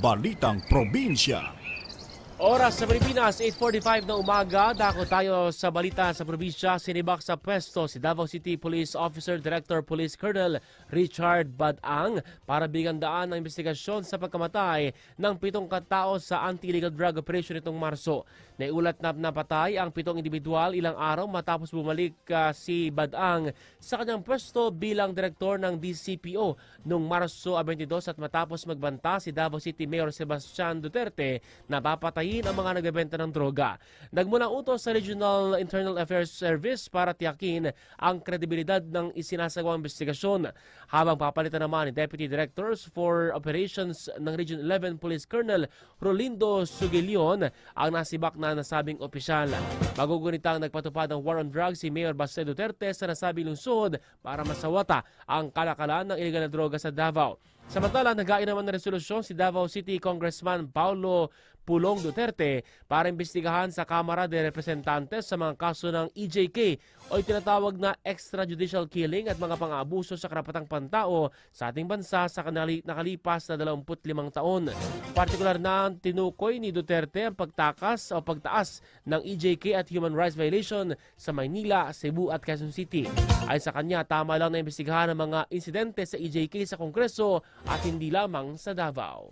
Balitang Probinsya. Oras sa Pilipinas, 8:45 na umaga. Dako tayo sa balita sa probinsya. Sinibak sa pwesto si Davao City Police Officer Director Police Colonel Richard Badang para bigyan daan ng investigasyon sa pagkamatay ng 7 katao sa anti-illegal drug operation nitong Marso. Naiulat na napatay ang 7 individual ilang araw matapos bumalik si Badang sa kanyang pwesto bilang direktor ng DCPO noong Marso 22 at matapos magbanta si Davao City Mayor Sebastian Duterte na papatayin ang mga nagbebenta ng droga. Nagmula utos sa Regional Internal Affairs Service para tiyakin ang kredibilidad ng isinasagawang investigasyon. Habang papalitan naman ni Deputy Directors for Operations ng Region 11 Police Colonel Rolindo Sugilion ang nasibak na nasabing opisyal. Magugunitang nagpatupad ng war on drugs si Mayor Baste Duterte sa nasabing lungsod para masawata ang kalakalan ng iligal na droga sa Davao. Samantala, nagain naman ng resolusyon si Davao City Congressman Paulo Pulong Duterte para imbestigahan sa Kamara de Representantes sa mga kaso ng EJK o tinatawag na extrajudicial killing at mga pang-aabuso sa karapatang pantao sa ating bansa sa nakalipas na 25 taon. Partikular na tinukoy ni Duterte ang pagtaas ng EJK at human rights violation sa Maynila, Cebu at Quezon City. Ay sa kanya, tama lang na imbestigahan ang mga insidente sa EJK sa Kongreso at hindi lamang sa Davao.